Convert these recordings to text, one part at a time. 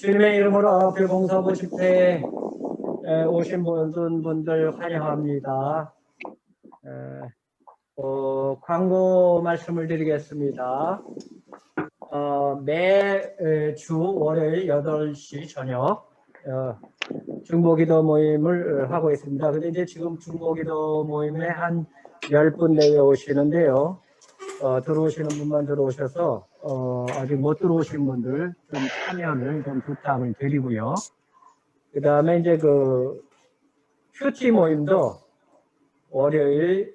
주님의 이름으로 교봉사부 집회에 오신 모든 분들 환영합니다. 광고 말씀을 드리겠습니다. 매주 월요일 8시 저녁 중보기도 모임을 하고 있습니다. 근데 이제 지금 중보기도 모임에 한 10분 내외 오시는데요. 들어오시는 분만 들어오셔서 아직 못 들어오신 분들 좀 참여를 좀 부탁을 드리고요. 그 다음에 이제 그 큐티 모임도 월요일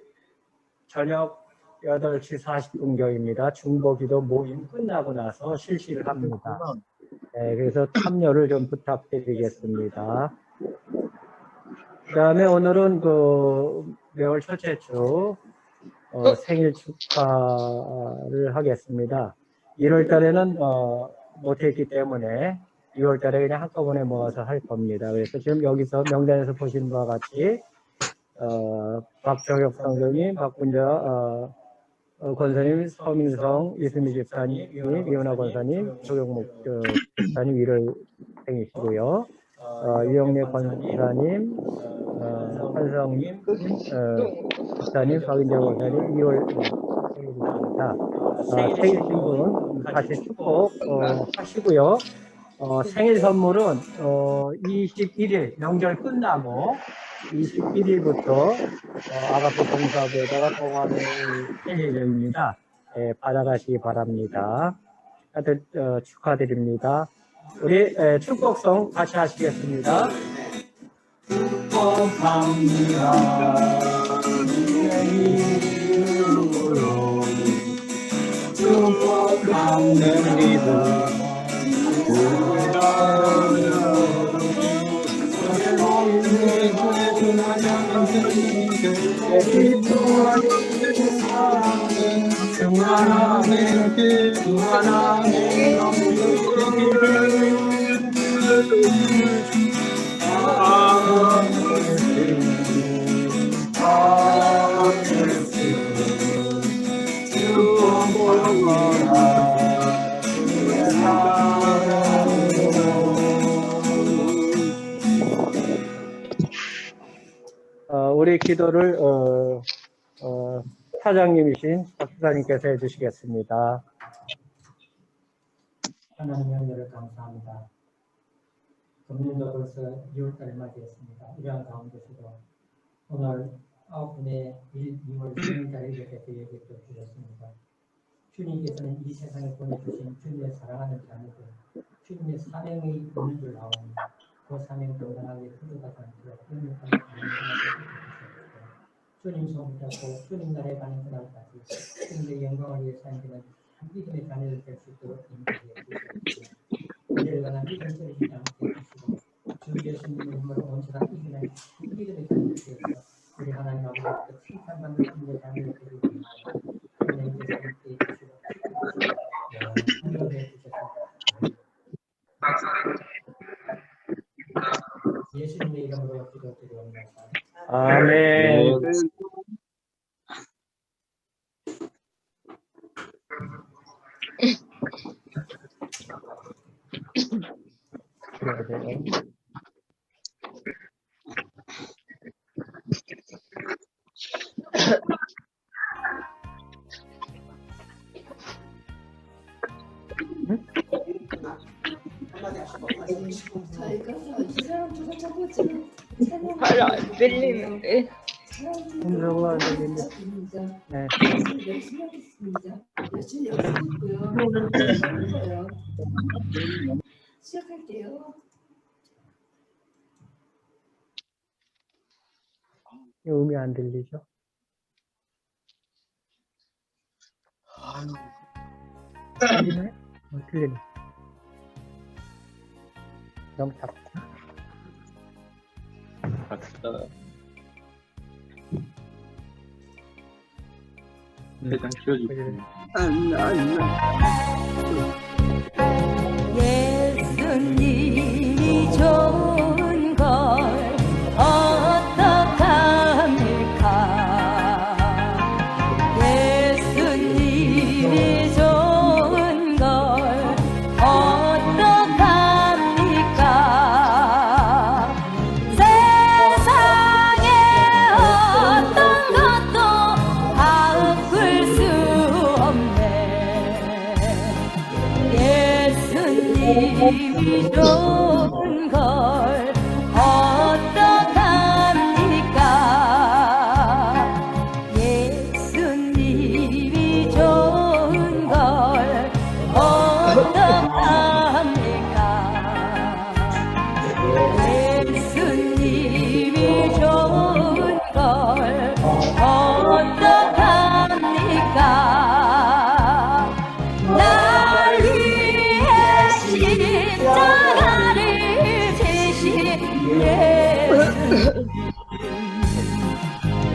저녁 8시 40분경입니다. 중보기도 모임 끝나고 나서 실시를 합니다. 네, 그래서 참여를 좀 부탁드리겠습니다. 그 다음에 오늘은 그 매월 첫째 주 생일 축하를 하겠습니다. 1월 달에는 못했기 때문에 2월 달에 그냥 한꺼번에 모아서 할 겁니다. 그래서 지금 여기서 명단에서 보시는 바와 같이 박정혁 상정님, 박분자 권사님, 서민성, 이수미 집사님, 이은하 권사님, 조경목 집사님 1월 생이시고요. 유영래 권사님, 한성님, 집사님, 박인재 권사님 2월 생일이십니다. 생일신 분 다시 축복 하시고요. 생일 선물은 21일 명절 끝나고 21일부터 아가페 봉사부에다가 봉하는 생일입니다. 받아가시기 바랍니다. 다들 축하드립니다. 우리 축복성 같이 하시겠습니다. 축복합니다. 이름으로 축복하는 믿음 우리 기도를 사장님이신 박수사님께서 해주시겠습니다. 하나님 연결을 감사합니다. 금년도 벌써 2월달에 맞이했습니다. 이러한 가운데서도 오늘 9분의 2월 생일자를 이렇게 되게 또 주셨습니다. 주님께서는 이 세상에 보내주신 주님의 사랑하는 자녀들, 주님의 사명이 있는 줄 아오니 그 사명 감당하기에 부족하지 않도록 능력하는 주님 손 붙잡고 주님 나라에 가는 그날까지 주님의 영광을 위해 살기는 믿음의 자녀들 될 수 있도록 인도해 주시옵소서. 우리를 관한 믿음 떨어지지 않게 해주시고 주 예수님의 힘으로 온전한 이기는 믿음의 자녀들 되어서 우리 하나님 아버지께서 칭찬받는 주님의 자녀들 되기 위하여 하나님께서 함께 해주시고 인도해 주셔서 예수님의 이름으로 기도드리옵나이다. 아멘. 잘 안 들리는데. 음성은 안 들리는데. 네. 시작할게요. 음이 안 들리죠? 들리네? 들리네. 너무 작다. 세상 쉬어주세요. 예수님이 좋은 걸 어떡합니까? 예수님이 좋은 걸 어떡합니까? 예수님이 좋은 걸 어떡합니까? 예수님이 좋은 걸 어떡합니까? 예수님이 좋은 걸 어떡합니까? 날 위해 십자가를 지신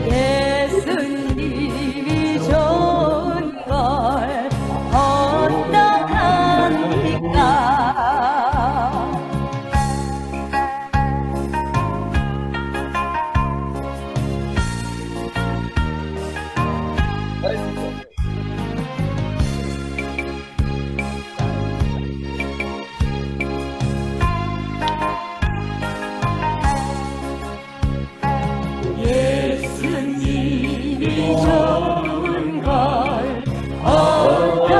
예수님이 좋은 걸 어떡합니까? 예수님이 좋은 걸 어떡합니까?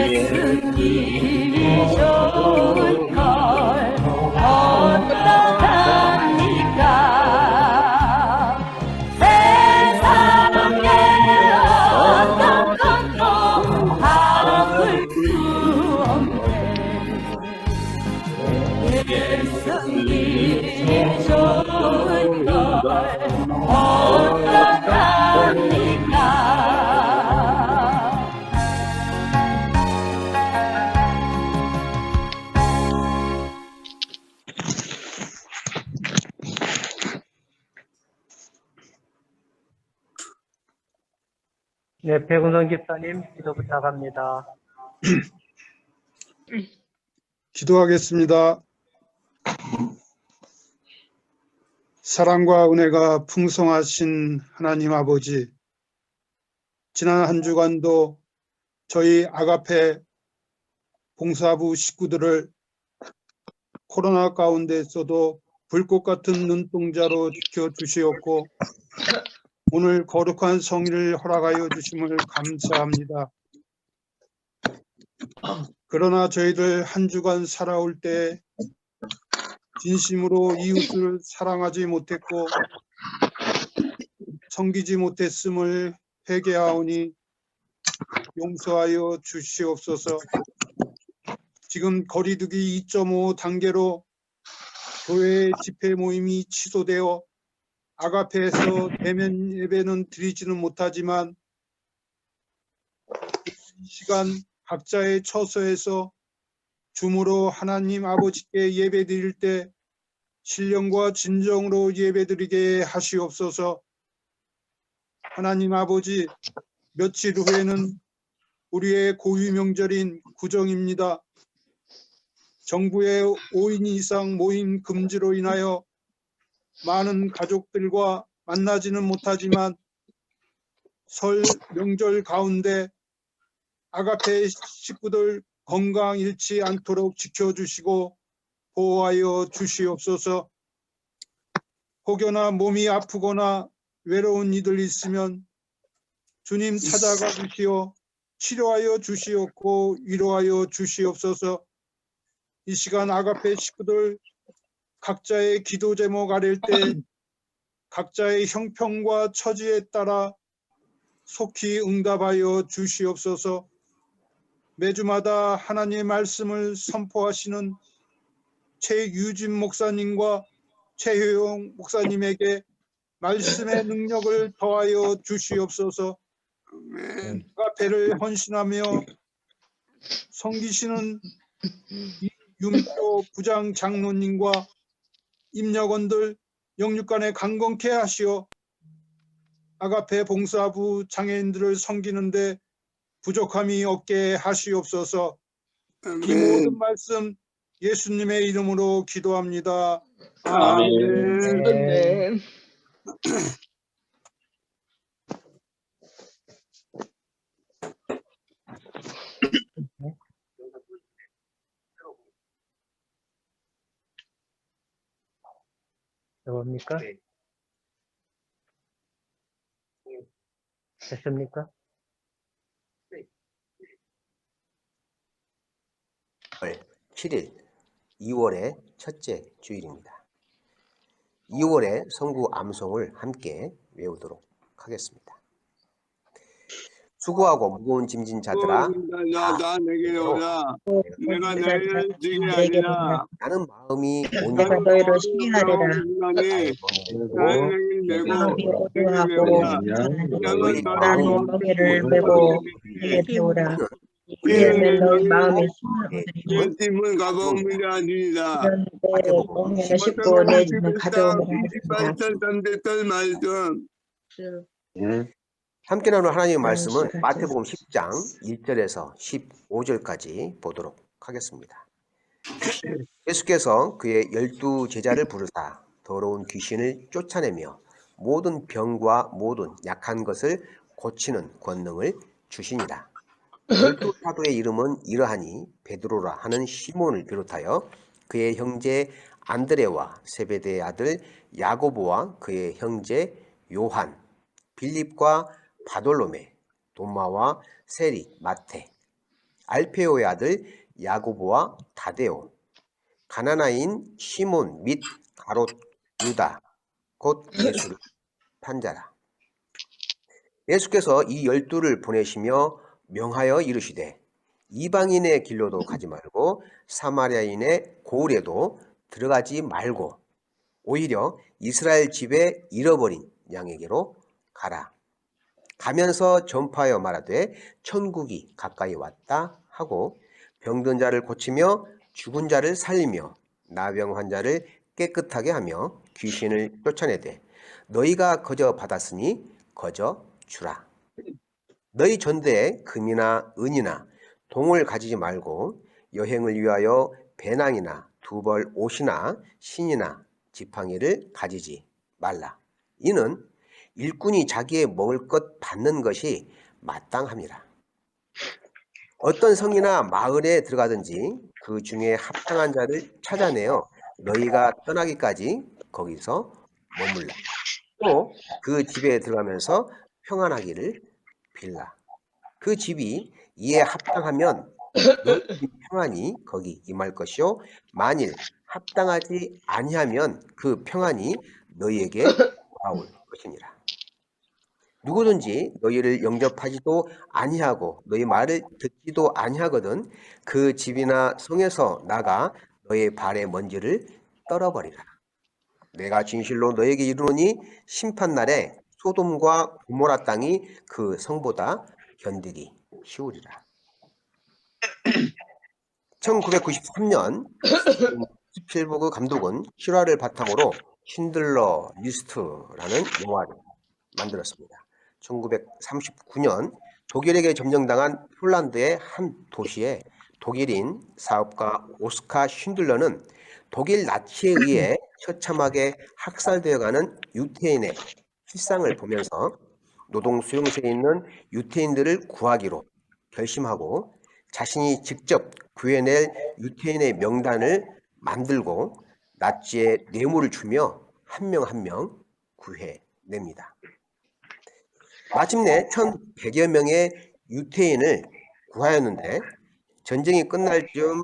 예수님이 좋은 걸 어떡합니까? 세상에 어떤 것도 바꿀 수 없네. 예수님이 좋은 걸 어떡합니까? 네, 백운선 집사님 기도 부탁합니다. 기도하겠습니다. 사랑과 은혜가 풍성하신 하나님 아버지, 지난 한 주간도 저희 아가페 봉사부 식구들을 코로나 가운데서도 불꽃 같은 눈동자로 지켜주시었고 오늘 거룩한 성의를 허락하여 주심을 감사합니다. 그러나 저희들 한 주간 살아올 때 진심으로 이웃을 사랑하지 못했고 섬기지 못했음을 회개하오니 용서하여 주시옵소서. 지금 거리두기 2.5 단계로 교회 집회 모임이 취소되어 아가페에서 대면 예배는 드리지는 못하지만 이 시간 각자의 처소에서 줌으로 하나님 아버지께 예배 드릴 때 신령과 진정으로 예배 드리게 하시옵소서. 하나님 아버지, 며칠 후에는 우리의 고유 명절인 구정입니다. 정부의 5인 이상 모임 금지로 인하여 많은 가족들과 만나지는 못하지만 설 명절 가운데 아가페 식구들 건강 잃지 않도록 지켜주시고 보호하여 주시옵소서. 혹여나 몸이 아프거나 외로운 이들 있으면 주님 찾아가 주시어 치료하여 주시옵고 위로하여 주시옵소서. 이 시간 아가페 식구들 각자의 기도 제목 아랠 때 각자의 형편과 처지에 따라 속히 응답하여 주시옵소서. 매주마다 하나님의 말씀을 선포하시는 최유진 목사님과 최효영 목사님에게 말씀의 능력을 더하여 주시옵소서. 아가페를 헌신하며 섬기시는 윤표 부장 장로님과 임역원들 영육간에 강건케 하시어 아가페 봉사부 장애인들을 섬기는데 부족함이 없게 하시옵소서. 이 모든 말씀 예수님의 이름으로 기도합니다. 아멘. 아멘. 뭡니까? 됐습니까? 7일 2월의 첫째 주일입니다. 2월의 성구 암송을 함께 외우도록 하겠습니다. 수고하고 무거운 짐진 자들아 나 내게 오라. 내가 너희를 지게 하리라. 나는 마음이 내가 너희를 쉬게 하리라. 나는 내고 마음이 어두하고 너희 나는 멍에를 메고 해에 태우라. 이는 너희 마음에 힘을 얻으리니 팀은 가보면 아니라. 이런 내 멍에를 씹고 내 집을 가져오면 하겠습니다. 발전삼대떨 말씀. 함께 나누는 하나님의 말씀은 마태복음 10장 1절에서 15절까지 보도록 하겠습니다. 예수께서 그의 12 제자를 부르사 더러운 귀신을 쫓아내며 모든 병과 모든 약한 것을 고치는 권능을 주시니라. 12 사도의 이름은 이러하니 베드로라 하는 시몬을 비롯하여 그의 형제 안드레와 세베대의 아들 야고보와 그의 형제 요한, 빌립과 바돌로메, 도마와 세리, 마테, 알페오의 아들 야고보와 다데오, 가나나인 시몬 및 가롯 유다, 곧 예수를 판자라. 예수께서 이 12를 보내시며 명하여 이르시되 이방인의 길로도 가지 말고 사마리아인의 고을에도 들어가지 말고 오히려 이스라엘 집에 잃어버린 양에게로 가라. 가면서 전파하여 말하되 천국이 가까이 왔다 하고 병든 자를 고치며 죽은 자를 살리며 나병 환자를 깨끗하게 하며 귀신을 쫓아내되 너희가 거저 받았으니 거저 주라. 너희 전대에 금이나 은이나 동을 가지지 말고 여행을 위하여 배낭이나 두벌 옷이나 신이나 지팡이를 가지지 말라. 이는 일꾼이 자기의 먹을 것 받는 것이 마땅함이라. 어떤 성이나 마을에 들어가든지 그 중에 합당한 자를 찾아내어 너희가 떠나기까지 거기서 머물라. 또 그 집에 들어가면서 평안하기를 빌라. 그 집이 이에 합당하면 너희 평안이 거기 임할 것이요 만일 합당하지 아니하면 그 평안이 너희에게 돌아올 것이니라. 누구든지 너희를 영접하지도 아니하고 너희 말을 듣지도 아니하거든 그 집이나 성에서 나가 너희 발의 먼지를 떨어버리라. 내가 진실로 너희에게 이르노니 심판날에 소돔과 고모라 땅이 그 성보다 견디기 쉬우리라. 1993년 17부그 감독은 실화를 바탕으로 신들러 리스트라는 영화를 만들었습니다. 1939년 독일에게 점령당한 폴란드의 한 도시에 독일인 사업가 오스카 쉰들러는 독일 나치에 의해 처참하게 학살되어가는 유태인의 실상을 보면서 노동 수용소에 있는 유태인들을 구하기로 결심하고 자신이 직접 구해낼 유태인의 명단을 만들고 나치에 뇌물을 주며 한 명 한 명 구해냅니다. 마침내 1100여 명의 유태인을 구하였는데 전쟁이 끝날 즈음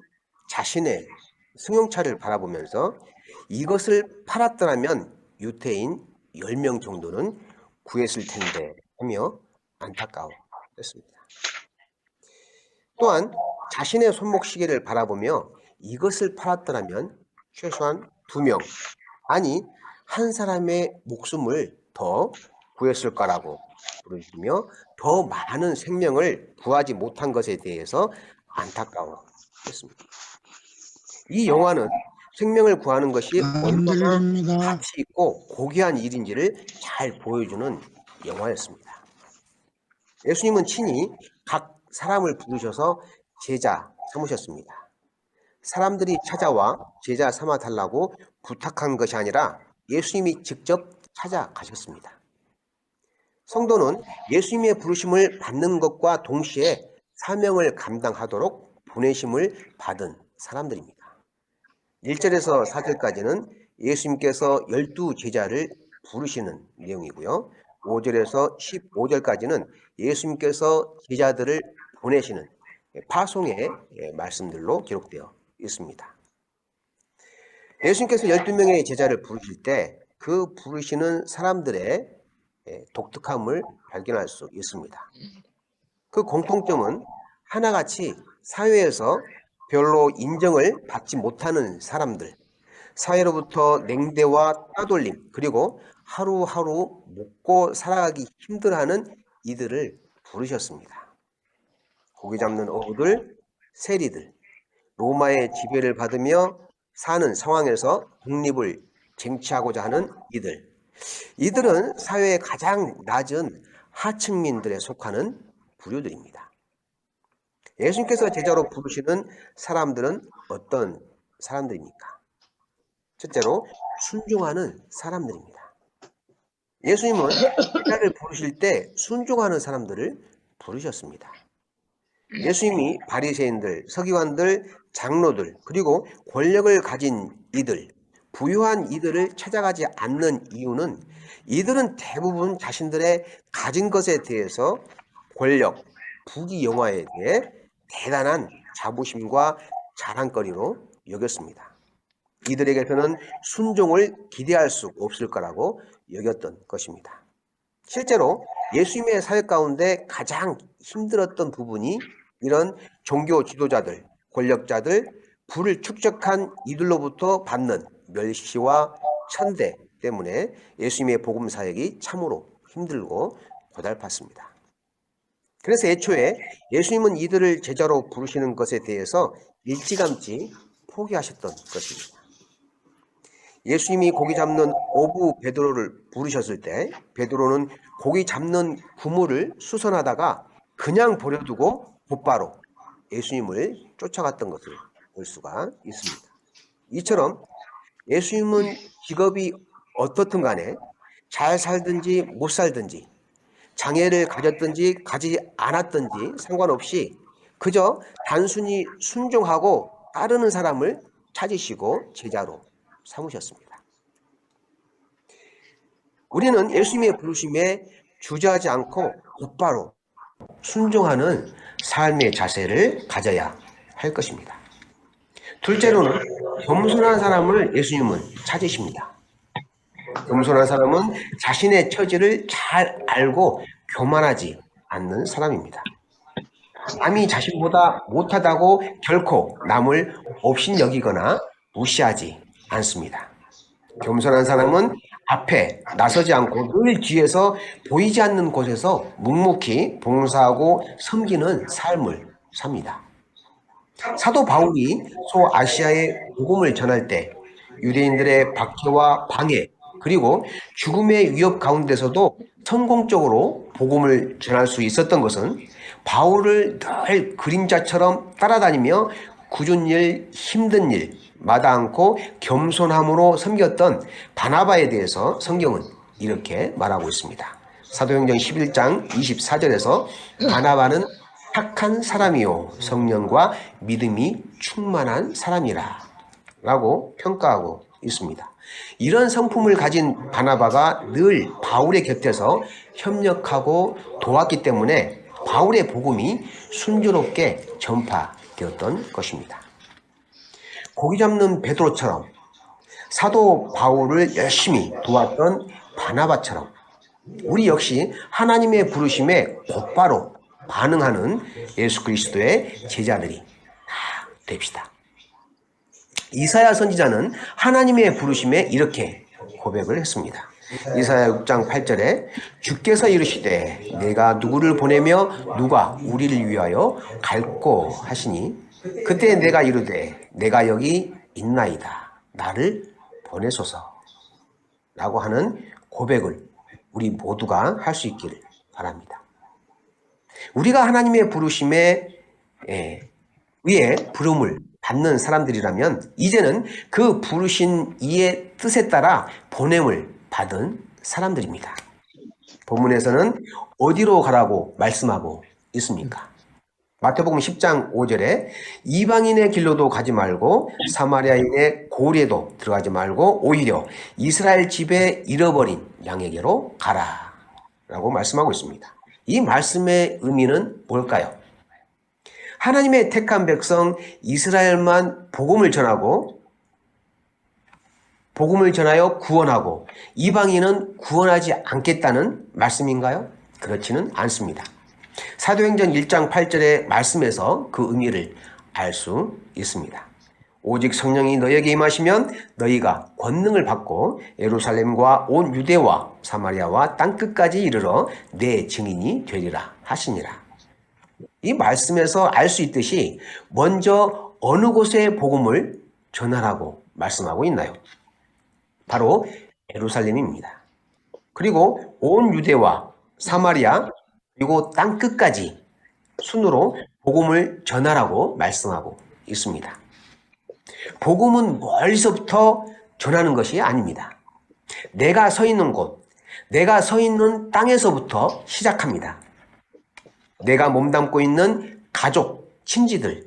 자신의 승용차를 바라보면서 이것을 팔았더라면 유태인 10명 정도는 구했을 텐데 하며 안타까워했습니다. 또한 자신의 손목시계를 바라보며 이것을 팔았더라면 최소한 2명, 아니 한 사람의 목숨을 더 구했을 거라고 부르시며 더 많은 생명을 구하지 못한 것에 대해서 안타까워했습니다. 이 영화는 생명을 구하는 것이 얼마나 가치 있고 고귀한 일인지를 잘 보여주는 영화였습니다. 예수님은 친히 각 사람을 부르셔서 제자 삼으셨습니다. 사람들이 찾아와 제자 삼아 달라고 부탁한 것이 아니라 예수님이 직접 찾아가셨습니다. 성도는 예수님의 부르심을 받는 것과 동시에 사명을 감당하도록 보내심을 받은 사람들입니다. 1절에서 4절까지는 예수님께서 12 제자를 부르시는 내용이고요. 5절에서 15절까지는 예수님께서 제자들을 보내시는 파송의 말씀들로 기록되어 있습니다. 예수님께서 12명의 제자를 부르실 때 그 부르시는 사람들의 독특함을 발견할 수 있습니다. 그 공통점은 하나같이 사회에서 별로 인정을 받지 못하는 사람들, 사회로부터 냉대와 따돌림, 그리고 하루하루 먹고 살아가기 힘들어하는 이들을 부르셨습니다. 고기 잡는 어부들, 세리들, 로마의 지배를 받으며 사는 상황에서 독립을 쟁취하고자 하는 이들은 사회의 가장 낮은 하층민들에 속하는 부류들입니다. 예수님께서 제자로 부르시는 사람들은 어떤 사람들입니까? 첫째로 순종하는 사람들입니다. 예수님은 제자를 부르실 때 순종하는 사람들을 부르셨습니다. 예수님이 바리새인들, 서기관들, 장로들, 그리고 권력을 가진 이들, 부유한 이들을 찾아가지 않는 이유는 이들은 대부분 자신들의 가진 것에 대해서 권력, 부귀영화에 대해 대단한 자부심과 자랑거리로 여겼습니다. 이들에게서는 순종을 기대할 수 없을 거라고 여겼던 것입니다. 실제로 예수님의 사역 가운데 가장 힘들었던 부분이 이런 종교 지도자들, 권력자들, 부를 축적한 이들로부터 받는 멸시와 천대 때문에 예수님의 복음 사역이 참으로 힘들고 고달팠습니다. 그래서 애초에 예수님은 이들을 제자로 부르시는 것에 대해서 일찌감치 포기하셨던 것입니다. 예수님이 고기 잡는 어부 베드로를 부르셨을 때 베드로는 고기 잡는 구물을 수선하다가 그냥 버려두고 곧바로 예수님을 쫓아갔던 것을 볼 수가 있습니다. 이처럼 예수님은 직업이 어떻든 간에 잘 살든지 못 살든지 장애를 가졌든지 가지지 않았든지 상관없이 그저 단순히 순종하고 따르는 사람을 찾으시고 제자로 삼으셨습니다. 우리는 예수님의 부르심에 주저하지 않고 곧바로 순종하는 삶의 자세를 가져야 할 것입니다. 둘째로는 겸손한 사람을 예수님은 찾으십니다. 겸손한 사람은 자신의 처지를 잘 알고 교만하지 않는 사람입니다. 남이 자신보다 못하다고 결코 남을 업신여기거나 무시하지 않습니다. 겸손한 사람은 앞에 나서지 않고 늘 뒤에서 보이지 않는 곳에서 묵묵히 봉사하고 섬기는 삶을 삽니다. 사도 바울이 소아시아에 복음을 전할 때 유대인들의 박해와 방해 그리고 죽음의 위협 가운데서도 성공적으로 복음을 전할 수 있었던 것은 바울을 늘 그림자처럼 따라다니며 굳은 일, 힘든 일 마다 않고 겸손함으로 섬겼던 바나바에 대해서 성경은 이렇게 말하고 있습니다. 사도행전 11장 24절에서 바나바는 착한 사람이요 성령과 믿음이 충만한 사람이라 라고 평가하고 있습니다. 이런 성품을 가진 바나바가 늘 바울의 곁에서 협력하고 도왔기 때문에 바울의 복음이 순조롭게 전파되었던 것입니다. 고기 잡는 베드로처럼 사도 바울을 열심히 도왔던 바나바처럼 우리 역시 하나님의 부르심에 곧바로 반응하는 예수 그리스도의 제자들이 다 됩시다. 이사야 선지자는 하나님의 부르심에 이렇게 고백을 했습니다. 이사야 6장 8절에 주께서 이르시되 내가 누구를 보내며 누가 우리를 위하여 갈꼬 하시니 그때 내가 이르되 내가 여기 있나이다 나를 보내소서 라고 하는 고백을 우리 모두가 할 수 있기를 바랍니다. 우리가 하나님의 부르심에 의해 부름을 받는 사람들이라면 이제는 그 부르신 이의 뜻에 따라 보냄을 받은 사람들입니다. 본문에서는 어디로 가라고 말씀하고 있습니까? 마태복음 10장 5절에 이방인의 길로도 가지 말고 사마리아인의 고리에도 들어가지 말고 오히려 이스라엘 집에 잃어버린 양에게로 가라 라고 말씀하고 있습니다. 이 말씀의 의미는 뭘까요? 하나님의 택한 백성 이스라엘만 복음을 전하고 복음을 전하여 구원하고 이방인은 구원하지 않겠다는 말씀인가요? 그렇지는 않습니다. 사도행전 1장 8절의 말씀에서 그 의미를 알 수 있습니다. 오직 성령이 너희에게 임하시면 너희가 권능을 받고 예루살렘과 온 유대와 사마리아와 땅끝까지 이르러 내 증인이 되리라 하시니라. 이 말씀에서 알 수 있듯이 먼저 어느 곳에 복음을 전하라고 말씀하고 있나요? 바로 예루살렘입니다. 그리고 온 유대와 사마리아 그리고 땅끝까지 순으로 복음을 전하라고 말씀하고 있습니다. 복음은 멀리서부터 전하는 것이 아닙니다. 내가 서 있는 곳, 내가 서 있는 땅에서부터 시작합니다. 내가 몸담고 있는 가족, 친지들,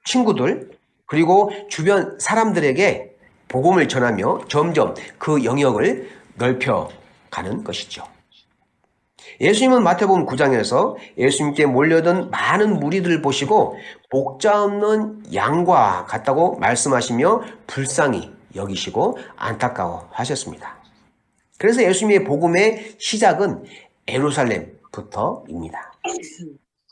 친구들, 그리고 주변 사람들에게 복음을 전하며 점점 그 영역을 넓혀가는 것이죠. 예수님은 마태복음 9장에서 예수님께 몰려든 많은 무리들을 보시고 목자 없는 양과 같다고 말씀하시며 불쌍히 여기시고 안타까워하셨습니다. 그래서 예수님의 복음의 시작은 예루살렘부터입니다.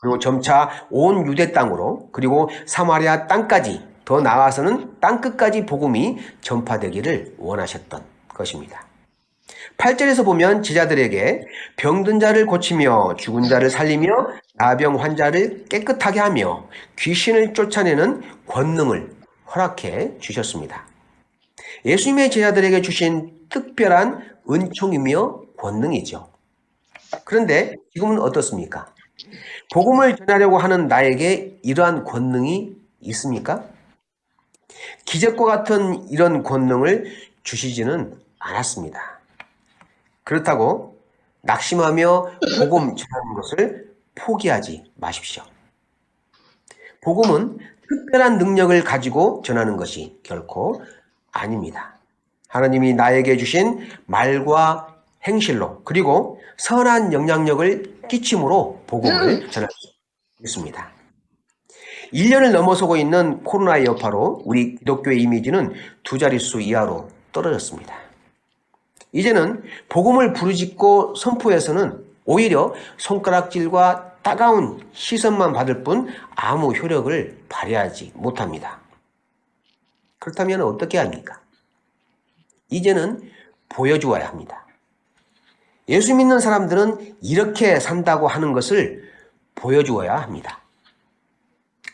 그리고 점차 온 유대 땅으로 그리고 사마리아 땅까지 더 나아가서는 땅끝까지 복음이 전파되기를 원하셨던 것입니다. 8절에서 보면 제자들에게 병든 자를 고치며 죽은 자를 살리며 나병 환자를 깨끗하게 하며 귀신을 쫓아내는 권능을 허락해 주셨습니다. 예수님의 제자들에게 주신 특별한 은총이며 권능이죠. 그런데 지금은 어떻습니까? 복음을 전하려고 하는 나에게 이러한 권능이 있습니까? 기적과 같은 이런 권능을 주시지는 않았습니다. 그렇다고 낙심하며 복음 전하는 것을 포기하지 마십시오. 복음은 특별한 능력을 가지고 전하는 것이 결코 아닙니다. 하나님이 나에게 주신 말과 행실로 그리고 선한 영향력을 끼침으로 복음을 전할 수 있습니다. 1년을 넘어서고 있는 코로나의 여파로 우리 기독교의 이미지는 두 자릿수 이하로 떨어졌습니다. 이제는 복음을 부르짖고 선포해서는 오히려 손가락질과 따가운 시선만 받을 뿐 아무 효력을 발휘하지 못합니다. 그렇다면 어떻게 합니까? 이제는 보여주어야 합니다. 예수 믿는 사람들은 이렇게 산다고 하는 것을 보여주어야 합니다.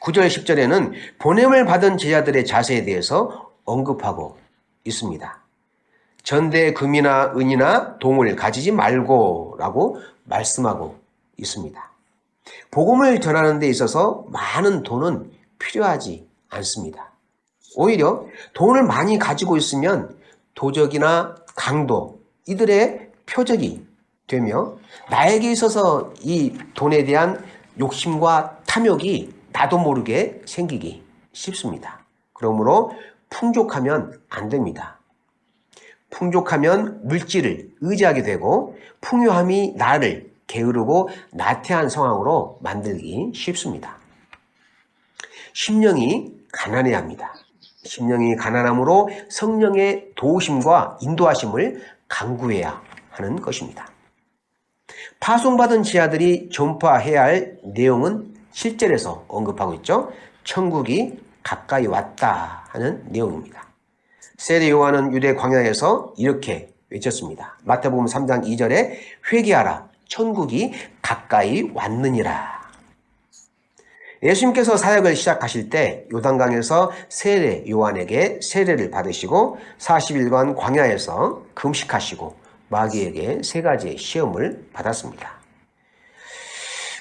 9절 10절에는 보냄을 받은 제자들의 자세에 대해서 언급하고 있습니다. 전대 금이나 은이나 동을 가지지 말고 라고 말씀하고 있습니다. 복음을 전하는 데 있어서 많은 돈은 필요하지 않습니다. 오히려 돈을 많이 가지고 있으면 도적이나 강도 이들의 표적이 되며 나에게 있어서 이 돈에 대한 욕심과 탐욕이 나도 모르게 생기기 쉽습니다. 그러므로 풍족하면 안 됩니다. 풍족하면 물질을 의지하게 되고 풍요함이 나를 게으르고 나태한 상황으로 만들기 쉽습니다. 심령이 가난해야 합니다. 심령이 가난함으로 성령의 도우심과 인도하심을 간구해야 하는 것입니다. 파송받은 지하들이 전파해야 할 내용은 7절에서 언급하고 있죠. 천국이 가까이 왔다 하는 내용입니다. 세례 요한은 유대 광야에서 이렇게 외쳤습니다. 마태복음 3장 2절에 회개하라 천국이 가까이 왔느니라. 예수님께서 사역을 시작하실 때 요단강에서 세례 요한에게 세례를 받으시고 40일간 광야에서 금식하시고 마귀에게 3가지의 시험을 받았습니다.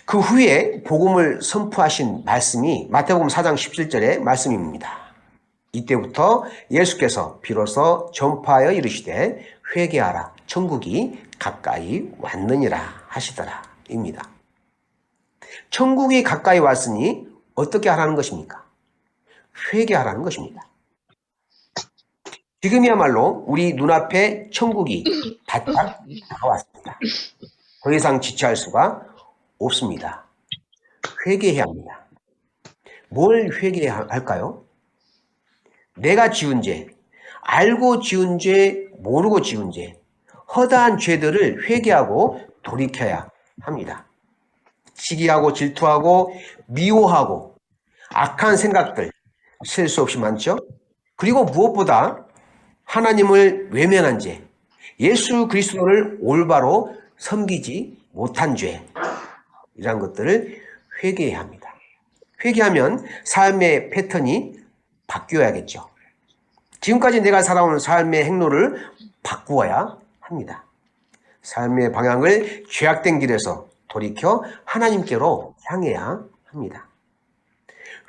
그 후에 복음을 선포하신 말씀이 마태복음 4장 17절의 말씀입니다. 이때부터 예수께서 비로소 전파하여 이르시되 회개하라 천국이 가까이 왔느니라 하시더라 입니다. 천국이 가까이 왔으니 어떻게 하라는 것입니까? 회개하라는 것입니다. 지금이야말로 우리 눈앞에 천국이 바짝 다가왔습니다. 더 이상 지체할 수가 없습니다. 회개해야 합니다. 뭘 회개해야 할까요? 내가 지은 죄, 알고 지은 죄, 모르고 지은 죄, 허다한 죄들을 회개하고 돌이켜야 합니다. 시기하고 질투하고 미워하고 악한 생각들 셀 수 없이 많죠. 그리고 무엇보다 하나님을 외면한 죄, 예수 그리스도를 올바로 섬기지 못한 죄, 이런 것들을 회개해야 합니다. 회개하면 삶의 패턴이 바뀌어야겠죠. 지금까지 내가 살아온 삶의 행로를 바꾸어야 합니다. 삶의 방향을 죄악된 길에서 돌이켜 하나님께로 향해야 합니다.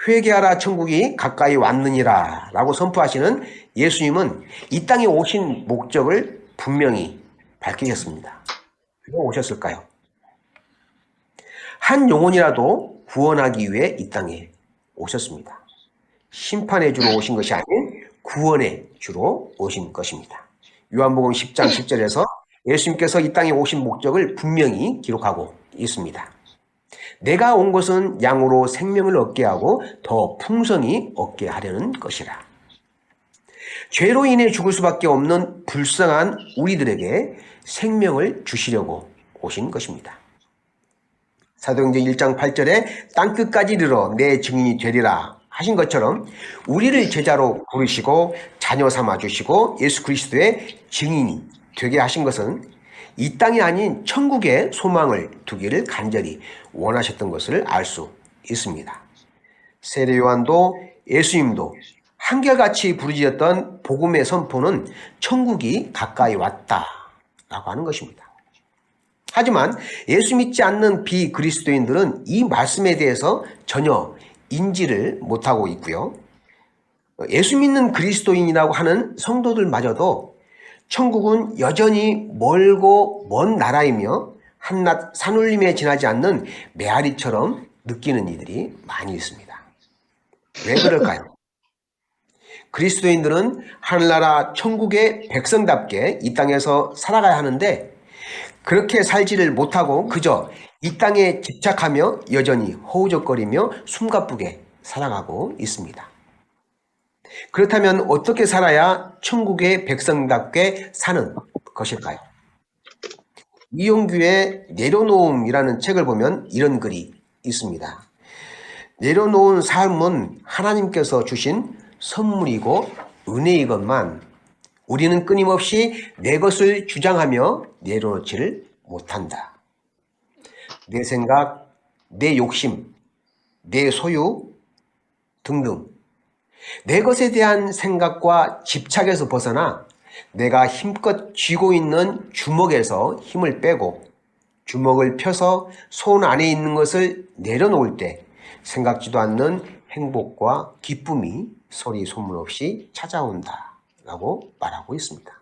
회개하라 천국이 가까이 왔느니라 라고 선포하시는 예수님은 이 땅에 오신 목적을 분명히 밝히셨습니다. 왜 오셨을까요? 한 영혼이라도 구원하기 위해 이 땅에 오셨습니다. 심판의 주로 오신 것이 아닌 구원의 주로 오신 것입니다. 요한복음 10장 10절에서 예수님께서 이 땅에 오신 목적을 분명히 기록하고 있습니다. 내가 온 것은 양으로 생명을 얻게 하고 더 풍성히 얻게 하려는 것이라. 죄로 인해 죽을 수밖에 없는 불쌍한 우리들에게 생명을 주시려고 오신 것입니다. 사도행전 1장 8절에 땅끝까지 이르러 내 증인이 되리라 하신 것처럼 우리를 제자로 부르시고 자녀 삼아주시고 예수 그리스도의 증인이 되게 하신 것은 이 땅이 아닌 천국에 소망을 두기를 간절히 원하셨던 것을 알 수 있습니다. 세례 요한도 예수님도 한결같이 부르짖었던 복음의 선포는 천국이 가까이 왔다라고 하는 것입니다. 하지만 예수 믿지 않는 비그리스도인들은 이 말씀에 대해서 전혀 인지를 못하고 있고요. 예수 믿는 그리스도인이라고 하는 성도들마저도 천국은 여전히 멀고 먼 나라이며 한낱 산울림에 지나지 않는 메아리처럼 느끼는 이들이 많이 있습니다. 왜 그럴까요? 그리스도인들은 하늘나라 천국의 백성답게 이 땅에서 살아가야 하는데 그렇게 살지를 못하고 그저 이 땅에 집착하며 여전히 허우적거리며 숨가쁘게 살아가고 있습니다. 그렇다면 어떻게 살아야 천국의 백성답게 사는 것일까요? 이용규의 내려놓음이라는 책을 보면 이런 글이 있습니다. 내려놓은 삶은 하나님께서 주신 선물이고 은혜이건만 우리는 끊임없이 내 것을 주장하며 내려놓지를 못한다. 내 생각, 내 욕심, 내 소유 등등 내 것에 대한 생각과 집착에서 벗어나 내가 힘껏 쥐고 있는 주먹에서 힘을 빼고 주먹을 펴서 손 안에 있는 것을 내려놓을 때 생각지도 않는 행복과 기쁨이 소리 소문 없이 찾아온다 라고 말하고 있습니다.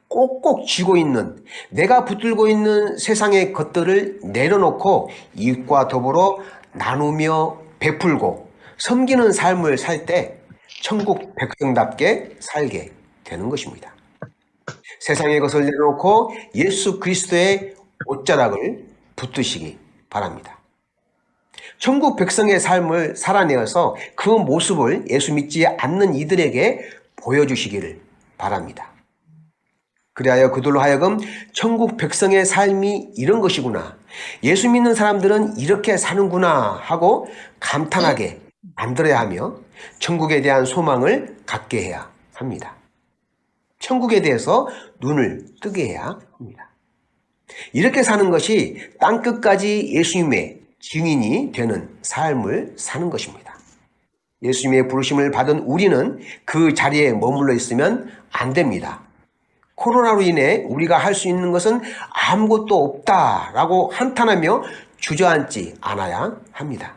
꼭꼭 쥐고 있는 내가 붙들고 있는 세상의 것들을 내려놓고 이웃과 더불어 나누며 베풀고 섬기는 삶을 살 때 천국 백성답게 살게 되는 것입니다. 세상의 것을 내려놓고 예수 그리스도의 옷자락을 붙드시기 바랍니다. 천국 백성의 삶을 살아내어서 그 모습을 예수 믿지 않는 이들에게 보여주시기를 바랍니다. 그리하여 그들로 하여금 천국 백성의 삶이 이런 것이구나, 예수 믿는 사람들은 이렇게 사는구나 하고 감탄하게 만들어야 하며 천국에 대한 소망을 갖게 해야 합니다. 천국에 대해서 눈을 뜨게 해야 합니다. 이렇게 사는 것이 땅끝까지 예수님의 증인이 되는 삶을 사는 것입니다. 예수님의 부르심을 받은 우리는 그 자리에 머물러 있으면 안 됩니다. 코로나로 인해 우리가 할 수 있는 것은 아무것도 없다라고 한탄하며 주저앉지 않아야 합니다.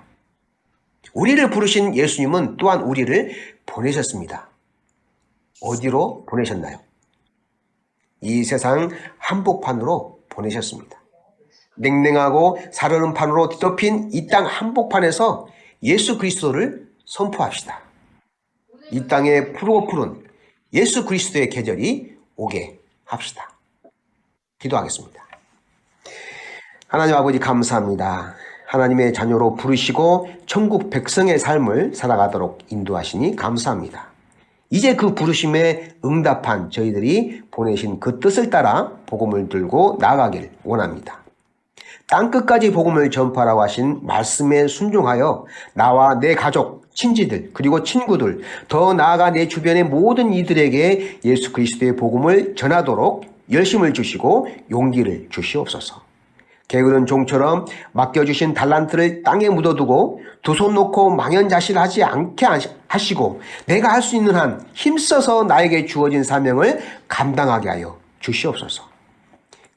우리를 부르신 예수님은 또한 우리를 보내셨습니다. 어디로 보내셨나요? 이 세상 한복판으로 보내셨습니다. 냉랭하고 살얼음 판으로 뒤덮인 이 땅 한복판에서 예수 그리스도를 선포합시다. 이 땅에 푸르고 푸른 예수 그리스도의 계절이 오게 합시다. 기도하겠습니다. 하나님 아버지 감사합니다. 하나님의 자녀로 부르시고 천국 백성의 삶을 살아가도록 인도하시니 감사합니다. 이제 그 부르심에 응답한 저희들이 보내신 그 뜻을 따라 복음을 들고 나아가길 원합니다. 땅끝까지 복음을 전파하라고 하신 말씀에 순종하여 나와 내 가족, 친지들, 그리고 친구들, 더 나아가 내 주변의 모든 이들에게 예수 그리스도의 복음을 전하도록 열심을 주시고 용기를 주시옵소서. 게으른 종처럼 맡겨주신 달란트를 땅에 묻어두고 두 손 놓고 망연자실하지 않게 하시고 내가 할 수 있는 한 힘써서 나에게 주어진 사명을 감당하게 하여 주시옵소서.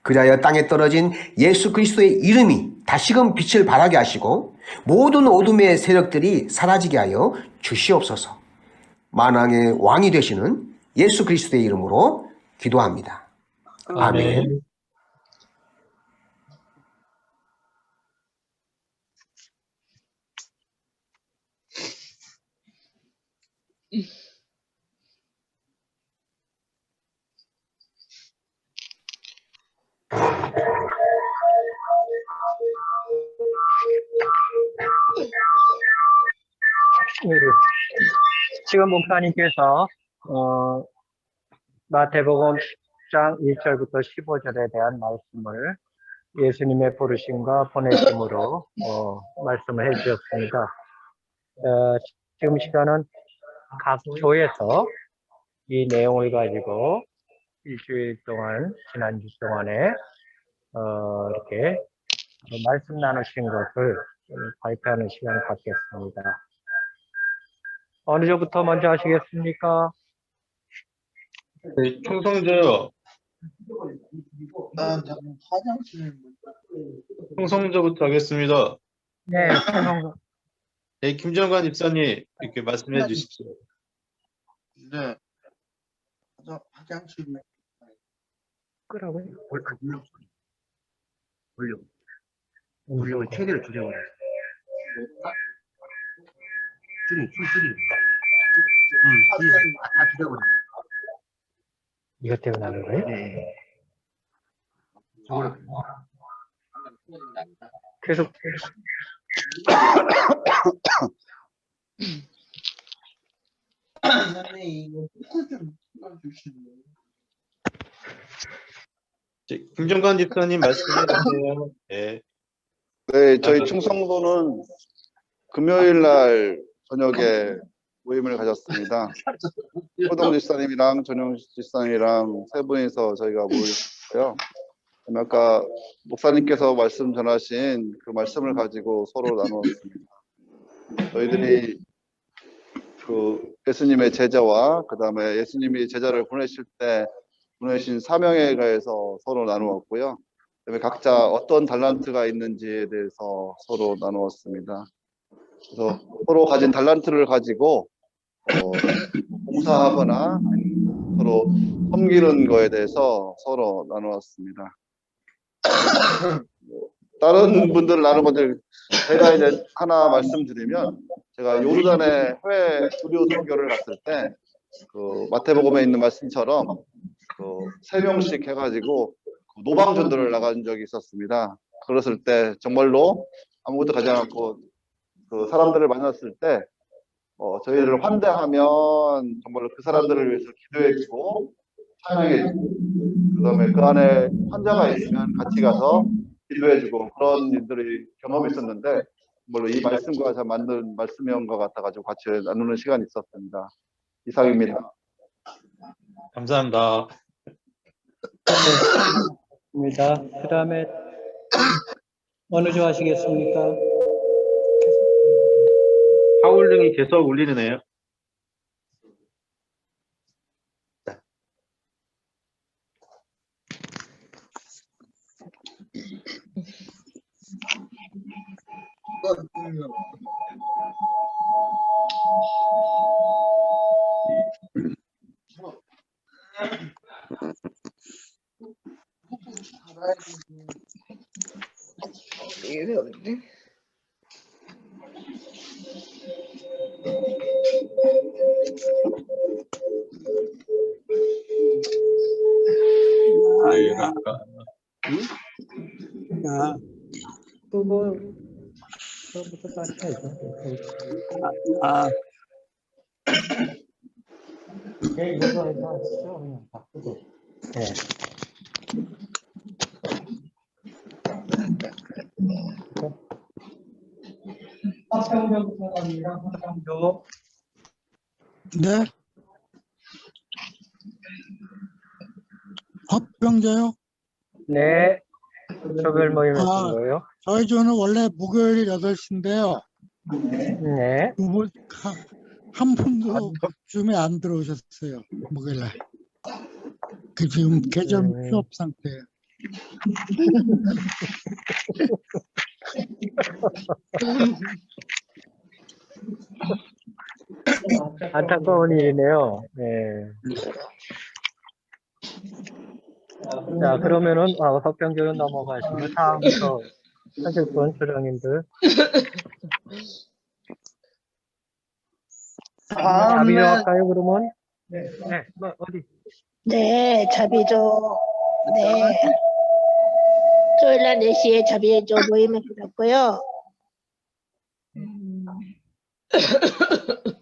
그리하여 땅에 떨어진 예수 그리스도의 이름이 다시금 빛을 발하게 하시고 모든 어둠의 세력들이 사라지게 하여 주시옵소서. 만왕의 왕이 되시는 예수 그리스도의 이름으로 기도합니다. 아멘. 지금 목사님께서 마태복음 10장 1절부터 15절에 대한 말씀을 예수님의 부르심과 보내심으로 말씀을 해주셨습니다. 지금 시간은 각 교에서 이 내용을 가지고 일주일 동안, 지난주 동안에 이렇게 말씀 나누신 것을 발표하는 시간을 갖겠습니다. 어느 조부터 먼저 하시겠습니까? 네, 충성저요. 충성저부터 하겠습니다. 네, 충성. 네, 김정관 입사님 이렇게 말씀해 주십시오. 네. 화장실 끄라고요? 올려. 최대로 줄여버려. 줄이. 다 줄여버려. 이것 때문에 하는 거예요? 네. 계속. 김정관 집사님 말씀해 주세요. 네. 네, 저희 충성도는 금요일 날 저녁에 모임을 가졌습니다. 호동 집사님이랑 전용 집사님이랑 세 분이서 저희가 모였고요. 아까 목사님께서 말씀 전하신 그 말씀을 가지고 서로 나누었습니다. 저희들이 그 예수님의 제자와 그 다음에 예수님이 제자를 보내실 때 보내신 사명에 대해서 서로 나누었고요. 그다음에 각자 어떤 달란트가 있는지에 대해서 서로 나누었습니다. 그래서 서로 가진 달란트를 가지고 봉사하거나 서로 섬기는 거에 대해서 서로 나누었습니다. 다른 분들 나눈 것들 제가 이제 하나 말씀드리면 제가 요르단에 해외 수료 선교를 갔을 때 그 마태복음에 있는 말씀처럼 그 3명씩 해가지고 노방전도를 나간 적이 있었습니다. 그랬을 때 정말로 아무것도 가지 않고 그 사람들을 만났을 때 저희를 환대하면 정말로 그 사람들을 위해서 기도해주고 찬양해주고 그다음에 그 안에 환자가 있으면 같이 가서 기도해주고 그런 일들이 경험이 있었는데 정말로 이 말씀과 잘 맞는 말씀인 것 같아가지고 같이 나누는 시간이 있었습니다. 이상입니다. 감사합니다. 그 다음에 어느 조 하시겠습니까? 하울링이 계속 울리네요. 이게 어디? 아이가 그거 아, 네, 이거 해서 하시죠. 그냥 바꾸고. 네. 합병적 사람이랑 합병적 네. 합병자요? 네, 조별 모임 아. 했던 거예요. 저희 조는 원래 목요일 8시인데요. 네. 한 분도 줌에 안 들어오셨어요. 목요일날. 그 지금 계정 휴업 상태예요. 안타까운 일이네요. 네. 자, 그러면은 석병조는 넘어가시고 다음부터 하실 분 소장님들. 자비로 할까요, 그러면? 네, 뭐 어디? 네, 자비조. 네. 토요일날 4시에 자비조 모임을 가졌고요.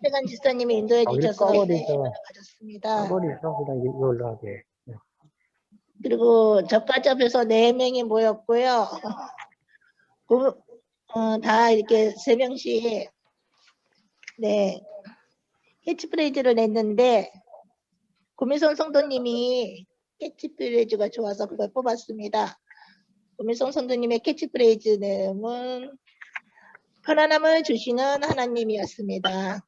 최강 지사님이 인도해 주셔서 꺼버리죠. 가졌습니다. 꺼버리죠. 그냥 이걸로 하게. 그리고 저까지 앞에서 4명이 모였고요. 다 이렇게 3명씩 네 캐치프레이즈를 냈는데 고민성 성도님이 캐치프레이즈가 좋아서 그걸 뽑았습니다. 고민성 성도님의 캐치프레이즈는 편안함을 주시는 하나님이었습니다.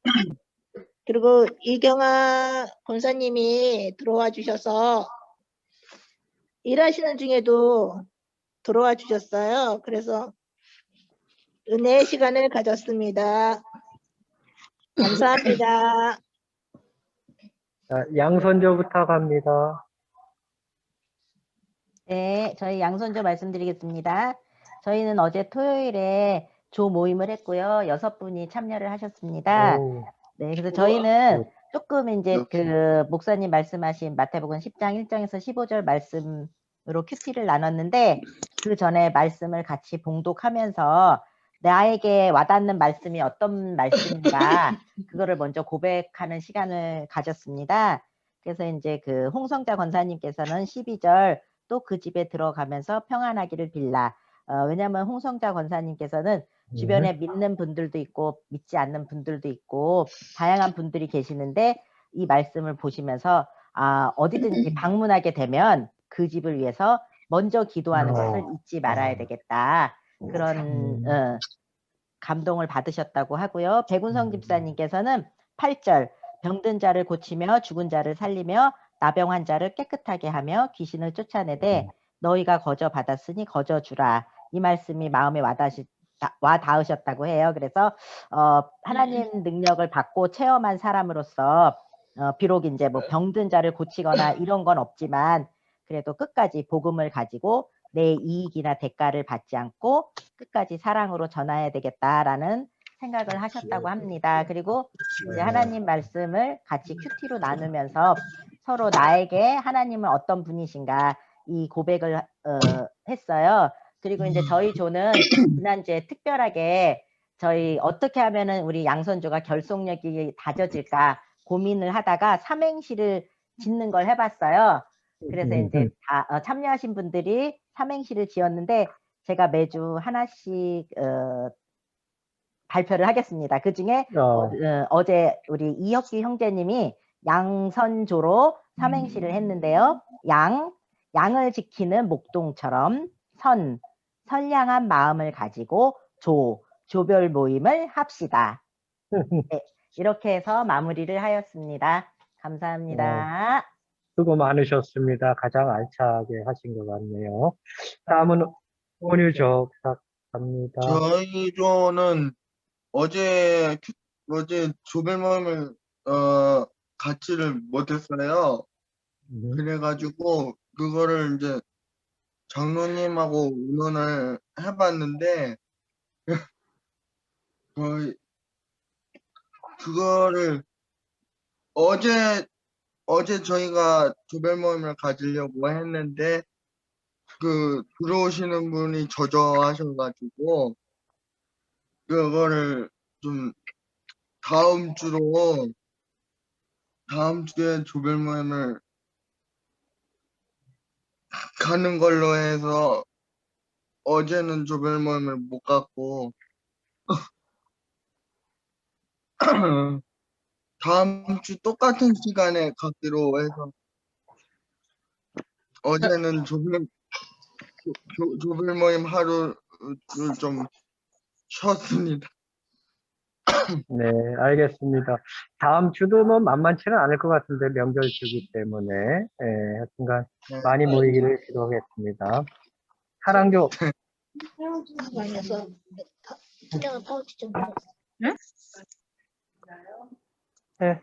그리고 이경아 권사님이 들어와 주셔서 일하시는 중에도 들어와 주셨어요. 그래서 은혜의 시간을 가졌습니다. 감사합니다. 자, 양선조부터 갑니다. 네, 저희 양선조 말씀드리겠습니다. 저희는 어제 토요일에 조 모임을 했고요. 6분이 참여를 하셨습니다. 오, 네, 그래서 저희는 조금 이제 그 목사님 말씀하신 마태복음 10장 1장에서 15절 말씀으로 큐티를 나눴는데 그 전에 말씀을 같이 봉독하면서 나에게 와닿는 말씀이 어떤 말씀인가 그거를 먼저 고백하는 시간을 가졌습니다. 그래서 이제 그 홍성자 권사님께서는 12절 또 그 집에 들어가면서 평안하기를 빌라. 왜냐하면 홍성자 권사님께서는 주변에 믿는 분들도 있고 믿지 않는 분들도 있고 다양한 분들이 계시는데 이 말씀을 보시면서 어디든지 방문하게 되면 그 집을 위해서 먼저 기도하는 것을 잊지 말아야 되겠다. 그런 감동을 받으셨다고 하고요. 백운성 집사님께서는 8절 병든 자를 고치며 죽은 자를 살리며 나병 환자를 깨끗하게 하며 귀신을 쫓아내되 너희가 거저 받았으니 거저 주라. 이 말씀이 마음에 와 닿으셨다고 해요. 그래서 하나님 능력을 받고 체험한 사람으로서 비록 이제 뭐 병든 자를 고치거나 이런 건 없지만 그래도 끝까지 복음을 가지고 내 이익이나 대가를 받지 않고 끝까지 사랑으로 전해야 되겠다라는 생각을 하셨다고 합니다. 그리고 이제 하나님 말씀을 같이 큐티로 나누면서 서로 나에게 하나님은 어떤 분이신가 이 고백을 했어요. 그리고 이제 저희 조는 지난주에 특별하게 저희 어떻게 하면은 우리 양선조가 결속력이 다져질까 고민을 하다가 삼행시를 짓는 걸 해봤어요. 그래서 이제 다 참여하신 분들이 삼행시를 지었는데 제가 매주 하나씩 발표를 하겠습니다. 그 중에 어제 우리 이혁규 형제님이 양선조로 삼행시를 했는데요. 양을 지키는 목동처럼 선량한 마음을 가지고 조별 모임을 합시다. 네, 이렇게 해서 마무리를 하였습니다. 감사합니다. 수고 많으셨습니다. 가장 알차게 하신 것 같네요. 다음은 원유조 부탁합니다. 저희 조는 어제 조별 모임을 갖지를 못했어요. 그래가지고 그거를 이제 장로님하고 의논을 해봤는데 거의 그거를 어제 저희가 조별 모임을 가지려고 했는데 그 들어오시는 분이 저저하셔가지고 그거를 좀 다음 주에 조별 모임을 가는 걸로 해서 어제는 조별 모임을 못 갔고 다음 주 똑같은 시간에 갖기로 해서 어제는 조별 모임 하루를 좀 쉬었습니다. 네, 알겠습니다. 다음 주도 뭐 만만치는 않을 것 같은데 명절주기 때문에 하여튼간 많이 모이기를 기도하겠습니다. 사랑교. 네.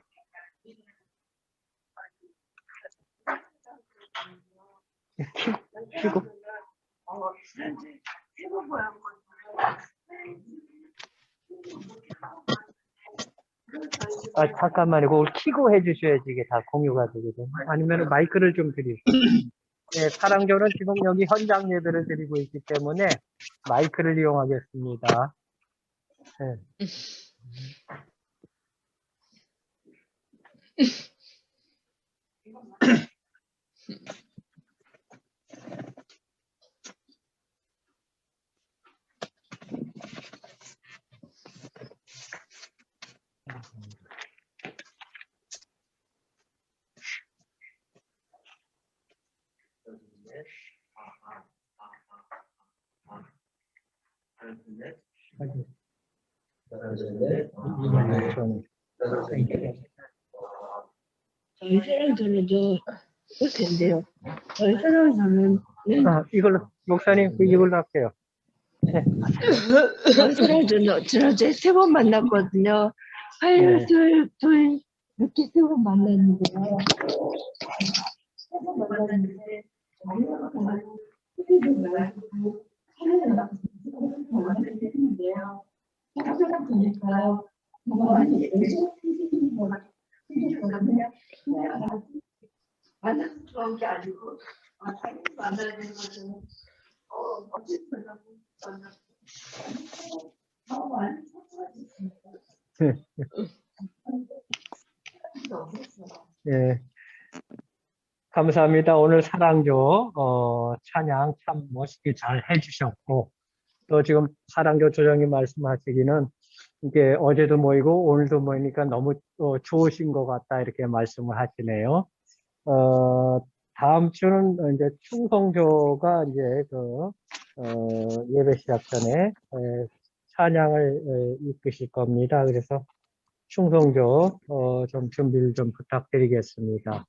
키고. 잠깐만요. 그걸 키고 해주셔야지 이게 다 공유가 되거든. 아니면 마이크를 좀 드리세요. 네, 사랑교는 지금 여기 현장 예배를 드리고 있기 때문에 마이크를 이용하겠습니다. 네. 저희 사람들은 그렇텐데요. 저희 사람들은 이걸로 목사님 이걸로 할게요. 네. 저희 사람들은 지난주에 3번 만났거든요. 화요일, 수요일, 토요일 이렇게 3번 만났는데요. 3번 만났는데 보니까 많이 만나서 좋은 게 아니고 자기 만나야 되는 것은 예. 감사합니다. 오늘 사랑교 찬양 참 멋있게 잘 해주셨고 또 지금 사랑교 조정님 말씀하시기는 이게 어제도 모이고 오늘도 모이니까 너무 좋으신 것 같다 이렇게 말씀을 하시네요. 다음 주는 이제 충성조가 이제 예배 시작 전에 찬양을 이끄실 겁니다. 그래서 충성조 좀 준비를 좀 부탁드리겠습니다.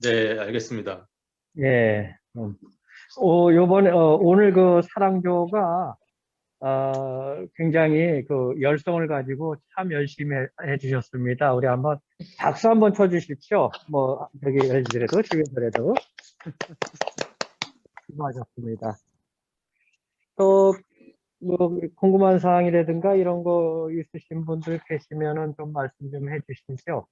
네, 알겠습니다. 예. 요번에 오늘 그 사랑조가 굉장히 그 열성을 가지고 참 열심히 해주셨습니다. 우리 한번 박수 한번 쳐주십시오. 뭐 여기 LG더라도 집에서라도 수고하셨습니다. 또 뭐 궁금한 사항이라든가 이런 거 있으신 분들 계시면은 좀 말씀 좀 해주시죠.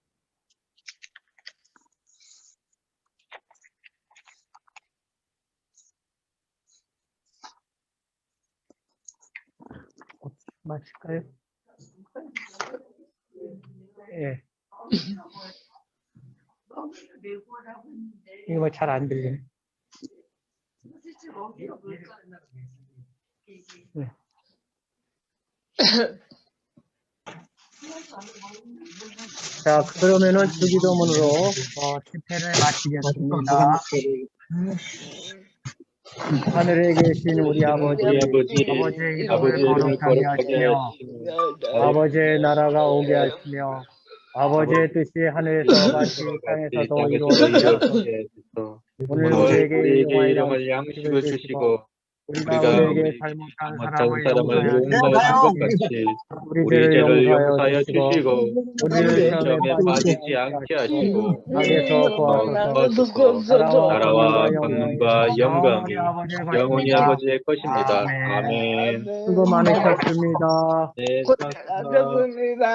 마실까요? 예. 이거 뭐 잘 안 들리네. 네. 자, 그러면은 주기도문으로 집회를 마치겠습니다. 하늘에 계신 우리 아버지, 아버지의 이름을 거룩하게 하시며 아버지의 나라가 오게 하시며 아버지의 뜻이 하늘에서 같이 땅에서도 이루어지게 하소서. 오늘 우리에게 일용할 양식을 주시고 우리가 우리에게 잘못한 사람을 용서하여 것 같이 우리 죄를 용서하여 주시고 우리를 시험에 빠지지 않게 하시고 악에서 구하소서. 나라와 권능과 영광이 영원히 아버지의 것입니다. 아멘. 수고 많으셨습니다. 감사합니다.